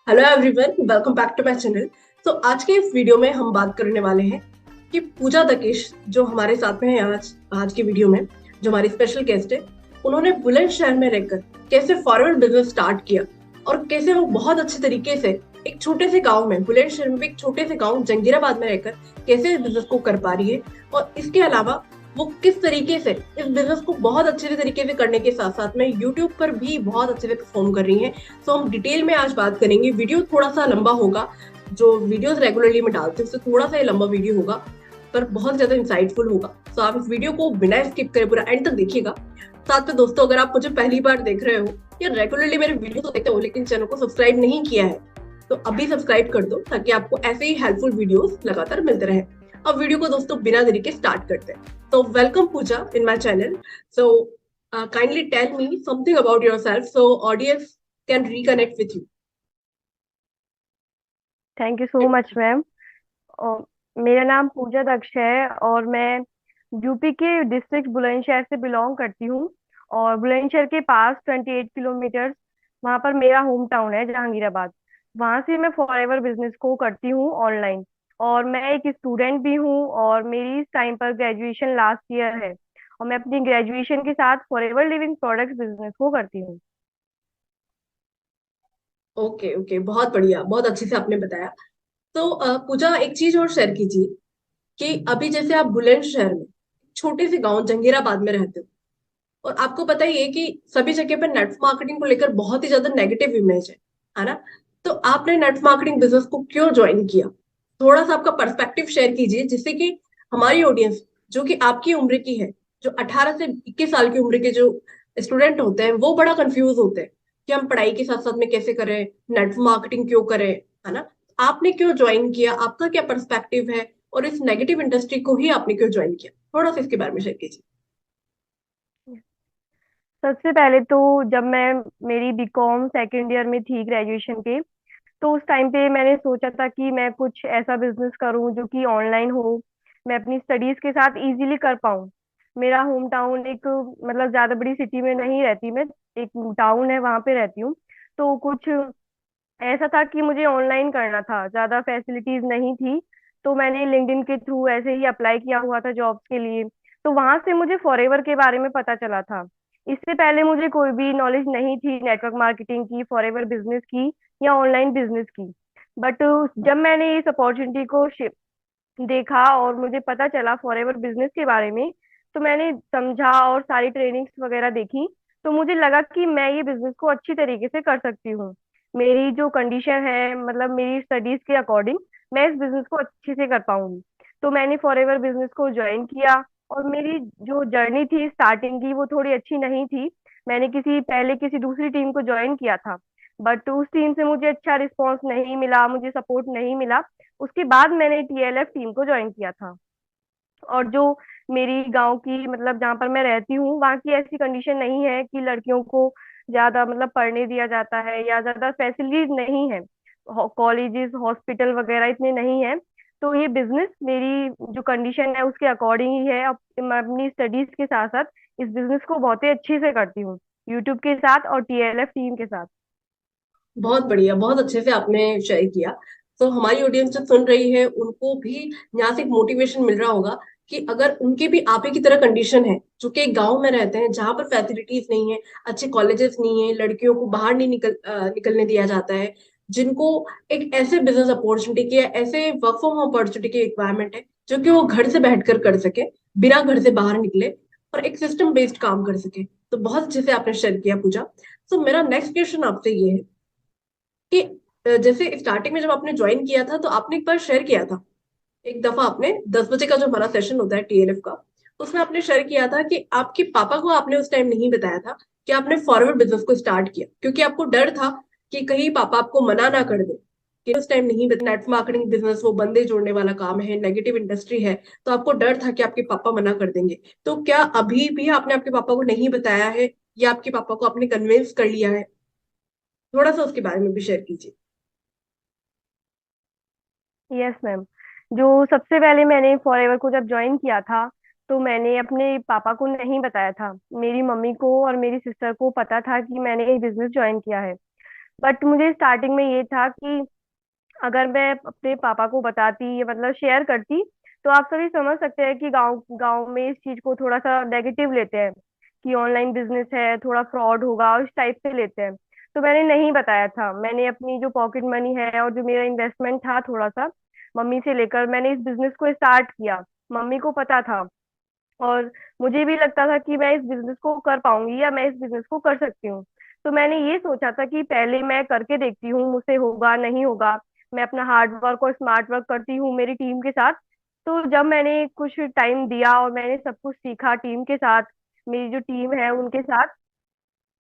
Hello everyone, welcome back to my channel. तो आज के इस वीडियो में हम बात करने वाले हैं कि पूजा दकेश जो हमारे साथ में है आज की वीडियो में, जो हमारी स्पेशल गेस्ट है। उन्होंने बुलंदशहर में रहकर कैसे फॉरवर्ड बिजनेस स्टार्ट किया और कैसे वो बहुत अच्छे तरीके से एक छोटे से गांव में, बुलंदशहर में भी एक छोटे से गांव जंगीराबाद में रहकर कैसे इस बिजनेस को कर पा रही है। और इसके अलावा वो किस तरीके से इस बिजनेस को बहुत अच्छे तरीके से करने के साथ साथ में यूट्यूब पर भी बहुत अच्छे से परफॉर्म कर रही है। तो हम डिटेल में आज बात करेंगे। वीडियो थोड़ा सा लंबा होगा, जो वीडियोस रेगुलरली मैं डालती हूँ उससे थोड़ा सा लंबा वीडियो होगा, पर बहुत ज्यादा इंसाइटफुल होगा। तो आप इस वीडियो को बिना स्किप करे पूरा एंड तक देखिएगा। साथ में दोस्तों, अगर आप मुझे पहली बार देख रहे हो या रेगुलरली मेरे वीडियो तो देखते हो लेकिन चैनल को सब्सक्राइब नहीं किया है, तो अभी सब्सक्राइब कर दो ताकि आपको ऐसे ही हेल्पफुल वीडियोस लगातार मिलते रहे। अब वीडियो को दोस्तों बिना देरी के स्टार्ट करते हैं। तो welcome Pooja in my channel. So kindly tell me something about yourself so audience can reconnect with you. Thank you so much ma'am. मेरा नाम पूजा दक्ष है और मैं यूपी के डिस्ट्रिक्ट बुलंदशहर से बिलोंग करती हूँ। और बुलंदशहर के पास 28 किलोमीटर वहाँ पर मेरा होम टाउन है जहांगीराबाद। वहाँ से मैं फॉरएवर बिजनेस को करती हूँ ऑनलाइन। और मैं एक स्टूडेंट भी हूँ और मेरी इस टाइम पर ग्रेजुएशन लास्ट ईयर है। और मैं अपनी ग्रेजुएशन के साथ फॉरएवर लिविंग प्रोडक्ट्स बिजनेस को करती हूँ। ओके ओके, बहुत बढ़िया, बहुत अच्छे से आपने बताया। तो पूजा, एक चीज और शेयर कीजिए कि अभी जैसे आप बुलंदशहर में छोटे से गांव जंगीराबाद में रहते हो, और आपको पता ही है कि सभी जगह पर नेटवर्क मार्केटिंग को लेकर बहुत ही ज्यादा नेगेटिव इमेज है ना। तो आपने नेटवर्क मार्केटिंग बिजनेस को क्यों ज्वाइन किया? थोड़ा सा आपका पर्सपेक्टिव शेयर कीजिए, जिससे कि हमारी ऑडियंस जो कि आपकी उम्र की है, जो 18 से 21 साल की उम्र के जो स्टूडेंट होते हैं, वो बड़ा कंफ्यूज होते हैं कि हम पढ़ाई के साथ साथ में कैसे करें, नेटवर्क मार्केटिंग क्यों करें, है ना। आपने क्यों ज्वाइन किया, आपका क्या पर्सपेक्टिव है, और इस नेगेटिव इंडस्ट्री को ही आपने क्यों ज्वाइन किया? थोड़ा सा इसके बारे में शेयर कीजिए। सबसे पहले तो जब मैं मेरी बीकॉम सेकेंड ईयर में थी ग्रेजुएशन के, तो उस टाइम पे मैंने सोचा था कि मैं कुछ ऐसा बिजनेस करूं जो कि ऑनलाइन हो, मैं अपनी स्टडीज के साथ इजीली कर पाऊं। मेरा होम टाउन एक मतलब ज्यादा बड़ी सिटी में नहीं रहती मैं, एक टाउन है वहां पे रहती हूँ। तो कुछ ऐसा था कि मुझे ऑनलाइन करना था, ज्यादा फैसिलिटीज नहीं थी। तो मैंने लिंक्डइन के थ्रू ऐसे ही अप्लाई किया हुआ था जॉब्स के लिए। तो वहां से मुझे फॉरएवर के बारे में पता चला था। इससे पहले मुझे कोई भी नॉलेज नहीं थी नेटवर्क मार्केटिंग की, फॉरएवर बिजनेस की या ऑनलाइन बिजनेस की। बट जब मैंने इस अपॉर्चुनिटी को देखा और मुझे पता चला फॉरएवर बिजनेस के बारे में, तो मैंने समझा और सारी ट्रेनिंग्स वगैरह देखी। तो मुझे लगा कि मैं ये बिजनेस को अच्छी तरीके से कर सकती हूँ। मेरी जो कंडीशन है, मतलब मेरी स्टडीज के अकॉर्डिंग, मैं इस बिजनेस को अच्छे से कर पाऊंगी। तो मैंने फॉरएवर बिजनेस को ज्वाइन किया। और मेरी जो जर्नी थी स्टार्टिंग की, वो थोड़ी अच्छी नहीं थी। मैंने किसी दूसरी टीम को ज्वाइन किया था, बट उस टीम से मुझे अच्छा रिस्पॉन्स नहीं मिला, मुझे सपोर्ट नहीं मिला। उसके बाद मैंने टीएलएफ टीम को ज्वाइन किया था। और जो मेरी गांव की, मतलब जहाँ पर मैं रहती हूँ, वहाँ की ऐसी कंडीशन नहीं है कि लड़कियों को ज्यादा मतलब पढ़ने दिया जाता है या ज्यादा फैसिलिटीज नहीं है। कॉलेजेस हॉस्पिटल वगैरह इतने नहीं है। तो ये बिजनेस मेरी जो कंडीशन है उसके अकॉर्डिंग ही है। अब मैं अपनी स्टडीज के साथ साथ इस बिजनेस को बहुत ही अच्छे से करती हूँ, यूट्यूब के साथ और टीएलएफ टीम के साथ। बहुत बढ़िया, बहुत अच्छे से आपने शेयर किया। तो हमारी ऑडियंस जो सुन रही है उनको भी यहाँ से एक मोटिवेशन मिल रहा होगा कि अगर उनके भी आप ही की तरह कंडीशन है, जो कि एक गांव में रहते हैं जहां पर फैसिलिटीज नहीं है, अच्छे कॉलेजेस नहीं है, लड़कियों को बाहर नहीं निकलने दिया जाता है, जिनको एक ऐसे बिजनेस अपॉर्चुनिटी की या ऐसे वर्क फ्रॉम होम अपॉर्चुनिटी की रिक्वायरमेंट है, जो कि वो घर से बैठकर कर सके, बिना घर से बाहर निकले, और एक सिस्टम बेस्ड काम कर सके। तो बहुत अच्छे से आपने शेयर किया पूजा। तो मेरा नेक्स्ट क्वेश्चन आपसे ये है कि जैसे स्टार्टिंग में जब आपने ज्वाइन किया था तो आपने एक बार शेयर किया था, एक दफा आपने 10 बजे का जो हमारा सेशन होता है टीएलएफ का, उसमें आपने शेयर किया था कि आपके पापा को आपने उस टाइम नहीं बताया था कि आपने फॉरवर्ड बिजनेस को स्टार्ट किया, क्योंकि आपको डर था कि कहीं पापा आपको मना ना कर दे, कि उस टाइम नहीं बताया नेट मार्केटिंग बिजनेस वो बंदे जोड़ने वाला काम है, नेगेटिव इंडस्ट्री है। तो आपको डर था कि आपके पापा मना कर देंगे। तो क्या अभी भी आपने आपके पापा को नहीं बताया है, या आपके पापा को आपने कन्विंस कर लिया है? थोड़ा सा उसके बारे में भी शेयर कीजिए। Yes ma'am. जो सबसे पहले मैंने फॉरएवर को जब ज्वाइन किया था, तो मैंने अपने पापा को नहीं बताया था। मेरी मम्मी को और मेरी सिस्टर को पता था कि मैंने ये बिजनेस ज्वाइन किया है। बट मुझे स्टार्टिंग में ये था कि अगर मैं अपने पापा को बताती, ये मतलब शेयर करती, तो आप सभी समझ सकते हैं कि गांव गांव में इस चीज को थोड़ा सा नेगेटिव लेते हैं कि ऑनलाइन बिजनेस है, थोड़ा फ्रॉड होगा, और इस टाइप से लेते हैं। तो मैंने नहीं बताया था। मैंने अपनी जो पॉकेट मनी है और जो मेरा इन्वेस्टमेंट था थोड़ा सा मम्मी से लेकर, मैंने इस बिजनेस को स्टार्ट किया। मम्मी को पता था, और मुझे भी लगता था कि मैं इस बिजनेस को कर पाऊंगी या मैं इस बिजनेस को कर सकती हूँ। तो मैंने ये सोचा था कि पहले मैं करके देखती हूँ, मुझसे होगा नहीं होगा। मैं अपना हार्ड वर्क और स्मार्ट वर्क करती हूँ मेरी टीम के साथ। तो जब मैंने कुछ टाइम दिया और मैंने सब कुछ सीखा टीम के साथ, मेरी जो टीम है उनके साथ,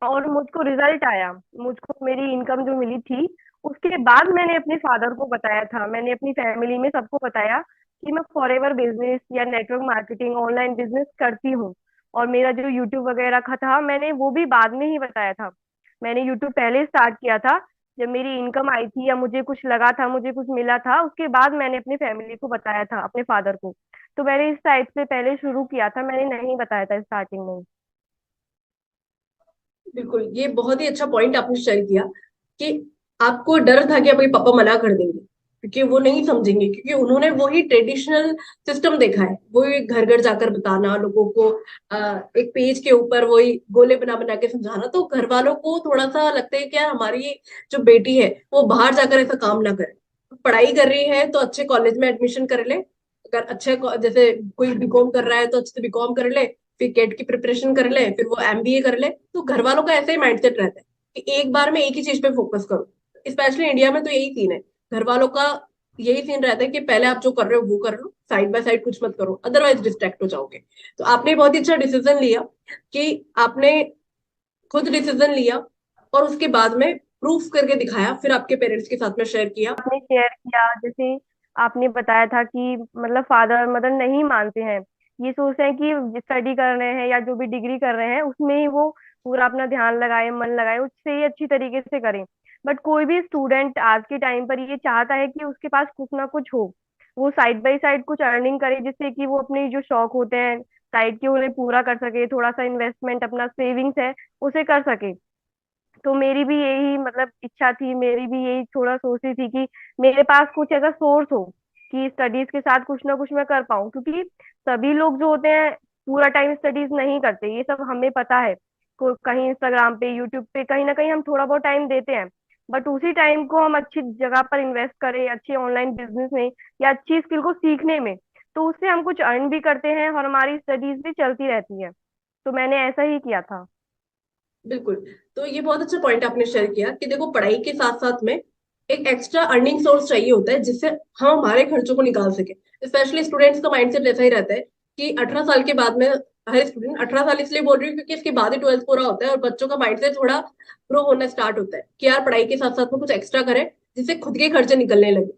और मुझको रिजल्ट आया, मुझको मेरी इनकम जो मिली थी, उसके बाद मैंने अपने फादर को बताया था, मैंने अपनी फैमिली में सबको बताया कि मैं फॉरएवर बिजनेस या नेटवर्क मार्केटिंग ऑनलाइन बिजनेस करती हूँ। और मेरा जो यूट्यूब वगैरह का था, मैंने वो भी बाद में ही बताया था। मैंने यूट्यूब पहले स्टार्ट किया था, जब मेरी इनकम आई थी या मुझे कुछ लगा था, मुझे कुछ मिला था, उसके बाद मैंने अपनी फैमिली को बताया था, अपने फादर को। तो मैंने इस टाइप से पहले शुरू किया था, मैंने नहीं बताया था स्टार्टिंग में। बिल्कुल, ये बहुत ही अच्छा पॉइंट आपने शेयर किया कि आपको डर था कि आपके पापा मना कर देंगे क्योंकि वो नहीं समझेंगे, क्योंकि उन्होंने वही ट्रेडिशनल सिस्टम देखा है, वही घर घर जाकर बताना लोगों को, एक पेज के ऊपर वही गोले बना बना के समझाना। तो घर वालों को थोड़ा सा लगता है कि यार हमारी जो बेटी है वो बाहर जाकर ऐसा काम ना करे, पढ़ाई कर रही है तो अच्छे कॉलेज में एडमिशन कर ले, अगर अच्छे जैसे कोई बीकॉम कर रहा है तो अच्छे से बीकॉम कर ले, फिर गेट की प्रिपरेशन कर ले, फिर वो एमबीए कर ले। तो घर वालों का ऐसा ही माइंडसेट रहता है कि एक बार में एक ही चीज पे फोकस करो। स्पेशली इंडिया में तो यही सीन है, घर वालों का यही सीन रहता है कि पहले आप जो कर रहे हो वो कर लो, साइड बाय साइड कुछ मत करो अदरवाइज डिस्ट्रैक्ट हो जाओगे। तो आपने बहुत ही अच्छा डिसीजन लिया कि आपने खुद डिसीजन लिया और उसके बाद में प्रूफ करके दिखाया, फिर आपके पेरेंट्स के साथ में शेयर किया। आपने शेयर किया, जैसे आपने बताया था कि मतलब फादर मदर नहीं मानते हैं, ये सोचते हैं कि स्टडी कर रहे हैं या जो भी डिग्री कर रहे हैं उसमें ही वो पूरा अपना ध्यान लगाए, मन लगाए, उससे ही अच्छी तरीके से करें। बट कोई भी स्टूडेंट आज के टाइम पर ये चाहता है कि उसके पास कुछ ना कुछ हो, वो साइड बाय साइड कुछ अर्निंग करे, जिससे कि वो अपने जो शौक होते हैं साइड के उन्हें पूरा कर सके, थोड़ा सा इन्वेस्टमेंट अपना सेविंग्स है उसे कर सके। तो मेरी भी यही मतलब इच्छा थी, मेरी भी यही थोड़ा सोच रही थी कि मेरे पास कुछ ऐसा सोर्स हो कि स्टडीज के साथ कुछ ना कुछ मैं कर पाऊँ, क्योंकि सभी लोग जो होते हैं पूरा टाइम स्टडीज नहीं करते, ये सब हमें पता है। कहीं इंस्टाग्राम पे, यूट्यूब पे, कहीं ना कहीं हम थोड़ा बहुत टाइम देते हैं, बट उसी टाइम को हम अच्छी जगह पर इन्वेस्ट करें, अच्छे ऑनलाइन बिजनेस में या अच्छी स्किल को सीखने में, तो उससे हम कुछ अर्न भी करते हैं और हमारी स्टडीज भी चलती रहती है। तो मैंने ऐसा ही किया था। बिल्कुल। तो ये बहुत अच्छा पॉइंट आपने शेयर किया कि देखो पढ़ाई के साथ साथ में एक एक्स्ट्रा अर्निंग सोर्स चाहिए होता है जिससे हम हमारे खर्चों को निकाल सके। स्पेशली स्टूडेंट्स का माइंडसेट ऐसा ही रहता है कि 18 साल के बाद में, हर स्टूडेंट 18 साल इसलिए बोल रही हूँ क्योंकि इसके बाद ही 12th पूरा होता है और बच्चों का माइंडसेट थोड़ा ग्रो होना स्टार्ट होता है कि यार पढ़ाई के साथ साथ में कुछ एक्स्ट्रा करें जिससे खुद के खर्चे निकलने लगे,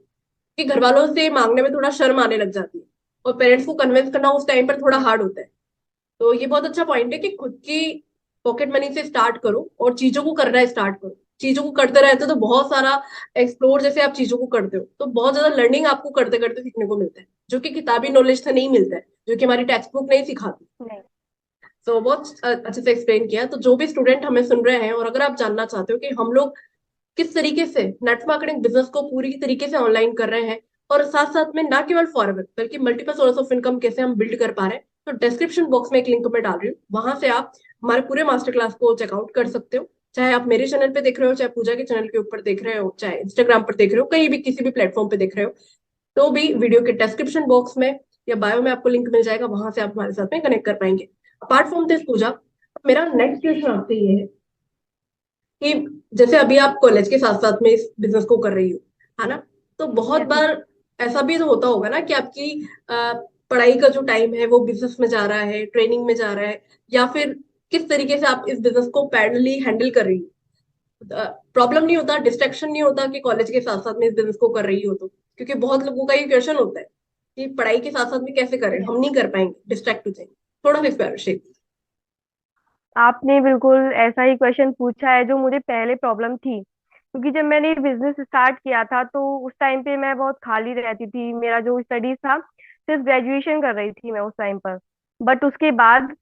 कि घर वालों से मांगने में थोड़ा शर्म आने लग जाती है और पेरेंट्स को कन्विंस करना उस टाइम पर थोड़ा हार्ड होता है। तो ये बहुत अच्छा पॉइंट है कि खुद की पॉकेट मनी से स्टार्ट करो और चीजों को करना स्टार्ट करो। चीजों को करते रहते हो तो बहुत सारा एक्सप्लोर, जैसे आप चीजों को करते हो तो बहुत ज्यादा लर्निंग आपको करते करते सीखने को मिलता है, जो कि किताबी नॉलेज से नहीं मिलता है, जो कि हमारी टेक्स्ट बुक नहीं सिखाती। नहीं। तो बहुत अच्छे से एक्सप्लेन किया। तो जो भी स्टूडेंट हमें सुन रहे हैं और अगर आप जानना चाहते हो कि हम लोग किस तरीके से नेट मार्केटिंग बिजनेस को पूरी तरीके से ऑनलाइन कर रहे हैं और साथ साथ में ना केवल फॉरवर्ड बल्कि मल्टीपल सोर्स ऑफ इनकम कैसे हम बिल्ड कर पा रहे हैं, तो डिस्क्रिप्शन बॉक्स में एक लिंक मैं डाल रही हूँ, वहां से आप हमारे पूरे मास्टर क्लास को चेकआउट कर सकते हो। चाहे आप मेरे चैनल पे देख रहे हो, चाहे पूजा के चैनल के ऊपर देख रहे हो, चाहे इंस्टाग्राम पर देख रहे हो, कहीं भी किसी भी प्लेटफॉर्म पे देख रहे हो, तो भी वीडियो के डिस्क्रिप्शन बॉक्स में या बायो में आपको लिंक मिल जाएगा, वहां से आप हमारे साथ में कनेक्ट कर पाएंगे। अपार्ट फ्रॉम दिस पूजा, मेरा नेक्स्ट क्वेश्चन आपसे ये है कि जैसे अभी आप कॉलेज के साथ साथ में इस बिजनेस को कर रही हो, है ना, तो बहुत यस। बार ऐसा भी तो होता होगा ना कि आपकी पढ़ाई का जो टाइम है वो बिजनेस में जा रहा है, ट्रेनिंग में जा रहा है, या फिर किस तरीके से आप इस बिजनेस को पैरेलली हैंडल कर रही हो। प्रॉब्लम नहीं होता, डिस्ट्रैक्शन नहीं होता कि कॉलेज के साथ साथ में इस बिजनेस को कर रही हो तो? क्योंकि बहुत लोगों का ये क्वेश्चन होता है कि पढ़ाई के साथ साथ में कैसे करें, यस, हम नहीं कर पाएंगे, डिस्ट्रैक्ट हो जाएंगे। थोड़ा सा इस पर शेयर। आपने बिल्कुल ऐसा ही क्वेश्चन पूछा है जो मुझे पहले प्रॉब्लम थी, क्योंकि जब मैंने बिजनेस स्टार्ट किया था तो उस टाइम पे मैं बहुत खाली रहती थी, मेरा जो स्टडीज था, सिर्फ ग्रेजुएशन कर रही थी मैं उस टाइम पर। बट उसके बाद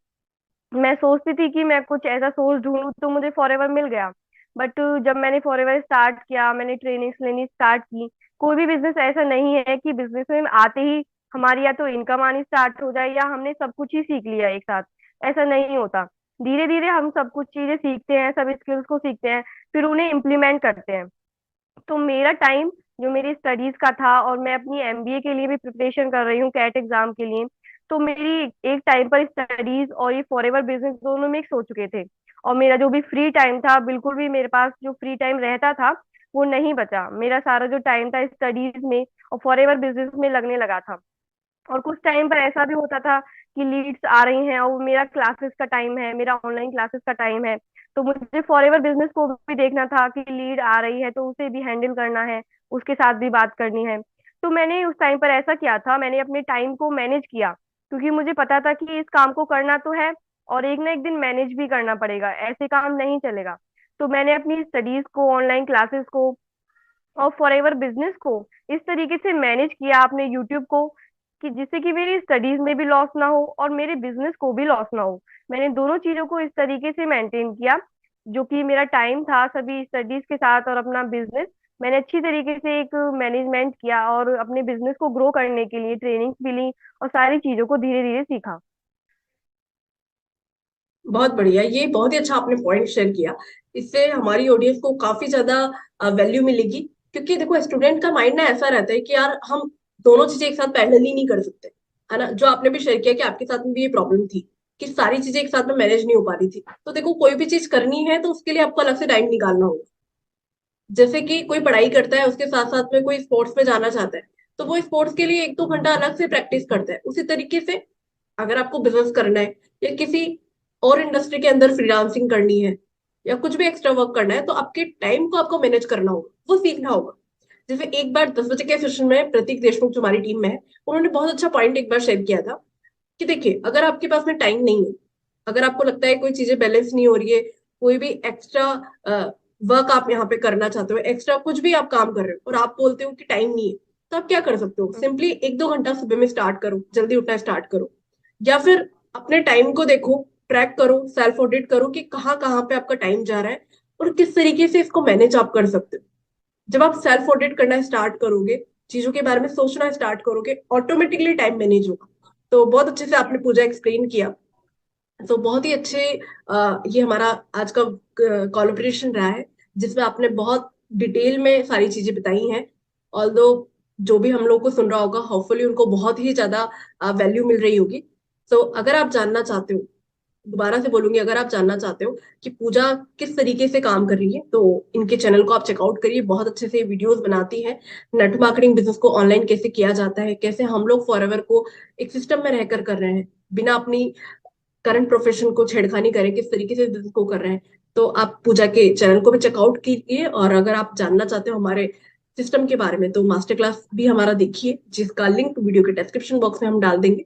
मैं सोचती थी कि मैं कुछ ऐसा सोर्स ढूंढूं, तो मुझे फॉरएवर मिल गया। बट जब मैंने फॉरएवर स्टार्ट किया, मैंने ट्रेनिंग्स लेनी स्टार्ट की, कोई भी बिजनेस ऐसा नहीं है कि बिजनेस में आते ही हमारी या तो इनकम आनी स्टार्ट हो जाए या हमने सब कुछ ही सीख लिया एक साथ। ऐसा नहीं होता। धीरे धीरे हम सब कुछ चीजें सीखते हैं, सब स्किल्स को सीखते हैं, फिर उन्हें इम्प्लीमेंट करते हैं। तो मेरा टाइम जो मेरी स्टडीज का था, और मैं अपनी एमबीए के लिए भी प्रिपरेशन कर रही हूँ, कैट एग्जाम के लिए। तो मेरी एक टाइम पर स्टडीज और ये फॉरएवर बिजनेस दोनों मिक्स हो चुके थे। और मेरा जो भी फ्री टाइम था, बिल्कुल भी मेरे पास जो फ्री टाइम रहता था वो नहीं बचा। मेरा सारा जो टाइम था स्टडीज में और फॉरएवर बिजनेस में लगने लगा था। और कुछ टाइम पर ऐसा भी होता था कि लीड्स आ रही हैं और वो मेरा क्लासेस का टाइम है, मेरा ऑनलाइन क्लासेस का टाइम है। तो मुझे फॉरएवर बिजनेस को भी देखना था कि लीड आ रही है तो उसे भी हैंडल करना है, उसके साथ भी बात करनी है। तो मैंने उस टाइम पर ऐसा किया था, मैंने अपने टाइम को मैनेज किया, क्योंकि मुझे पता था कि इस काम को करना तो है और एक ना एक दिन मैनेज भी करना पड़ेगा, ऐसे काम नहीं चलेगा। तो मैंने अपनी स्टडीज को, ऑनलाइन क्लासेस को और फॉरएवर बिजनेस को इस तरीके से मैनेज किया आपने यूट्यूब को, कि जिससे कि मेरी स्टडीज में भी लॉस ना हो और मेरे बिजनेस को भी लॉस ना हो। मैंने दोनों चीजों को इस तरीके से मेंटेन किया, जो कि मेरा टाइम था सभी स्टडीज के साथ और अपना बिजनेस, मैंने अच्छी तरीके से एक मैनेजमेंट किया और अपने बिजनेस को ग्रो करने के लिए ट्रेनिंग्स भी ली और सारी चीजों को धीरे धीरे सीखा। बहुत बढ़िया, ये बहुत ही अच्छा आपने पॉइंट शेयर किया। इससे हमारी ऑडियंस को काफी ज्यादा वैल्यू मिलेगी। क्योंकि देखो, स्टूडेंट का माइंड ना ऐसा रहता है कि यार हम दोनों चीजें एक साथ पैरेलल ही नहीं कर सकते, है ना। जो आपने भी शेयर किया कि आपके साथ में भी ये प्रॉब्लम थी कि सारी चीजें एक साथ में मैनेज नहीं हो पा रही थी। तो देखो, कोई भी चीज करनी है तो उसके लिए आपको अलग से टाइम निकालना होगा। जैसे कि कोई पढ़ाई करता है, उसके साथ साथ में कोई स्पोर्ट्स में जाना चाहता है, तो वो स्पोर्ट्स के लिए 1-2 घंटा अलग से प्रैक्टिस करता है। उसी तरीके से अगर आपको बिजनेस करना है या किसी और इंडस्ट्री के अंदर फ्रीलांसिंग करनी है या कुछ भी एक्स्ट्रा वर्क करना है, तो आपके टाइम को आपको मैनेज करना होगा, वो सीखना होगा। जैसे एक बार 10 बजे के सेशन में प्रतीक देशमुख जो हमारी टीम में है, उन्होंने बहुत अच्छा पॉइंट एक बार शेयर किया था कि देखिए, अगर आपके पास में टाइम नहीं है, अगर आपको लगता है कोई चीजें बैलेंस नहीं हो रही है, कोई भी एक्स्ट्रा वर्क आप यहाँ पे करना चाहते हो, एक्स्ट्रा कुछ भी आप काम कर रहे हो और आप बोलते हो कि टाइम नहीं है, तो आप क्या कर सकते हो? हम्म। सिंपली 1-2 घंटा सुबह में स्टार्ट करो, जल्दी उठना स्टार्ट करो। या फिर अपने टाइम को देखो, ट्रैक करो, सेल्फ ऑडिट करो कि कहाँ कहाँ पे आपका टाइम जा रहा है और किस तरीके से इसको मैनेज आप कर सकते हो। जब आप सेल्फ ऑडिट करना स्टार्ट करोगे, चीजों के बारे में सोचना स्टार्ट करोगे, ऑटोमेटिकली टाइम मैनेज होगा। तो बहुत अच्छे से आपने पूजा एक्सप्लेन किया। तो बहुत ही अच्छे ये हमारा आज का कोलैबोरेशन रहा है, जिसमें आपने बहुत डिटेल में सारी चीजें बताई हैं। ऑल्दो जो भी हम लोग को सुन रहा होगा, होपफुली उनको बहुत ही ज्यादा वैल्यू मिल रही होगी। तो अगर आप जानना चाहते हो, दोबारा से बोलूंगी, अगर आप जानना चाहते हो कि पूजा किस तरीके से काम कर रही है, तो इनके चैनल को आप चेकआउट करिए। बहुत अच्छे से वीडियोस बनाती है। नेट मार्केटिंग बिजनेस को ऑनलाइन कैसे किया जाता है, कैसे हम लोग फॉरएवर को एक सिस्टम में रहकर कर रहे हैं, बिना अपनी करंट प्रोफेशन को छेड़खानी करें, किस तरीके से बिजनेस को कर रहे हैं। तो आप पूजा के चैनल को भी चेकआउट कीजिए। और अगर आप जानना चाहते हो हमारे सिस्टम के बारे में, तो मास्टर क्लास भी हमारा देखिए, जिसका लिंक वीडियो के डिस्क्रिप्शन बॉक्स में हम डाल देंगे।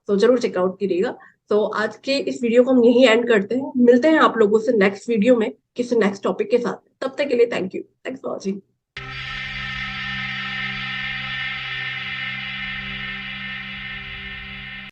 तो जरूर चेकआउट करिएगा। तो आज के इस वीडियो को हम यहीं एंड करते हैं। मिलते हैं आप लोगों से नेक्स्ट वीडियो में किसी नेक्स्ट टॉपिक के साथ। तब तक के लिए thank you, thanks for watching.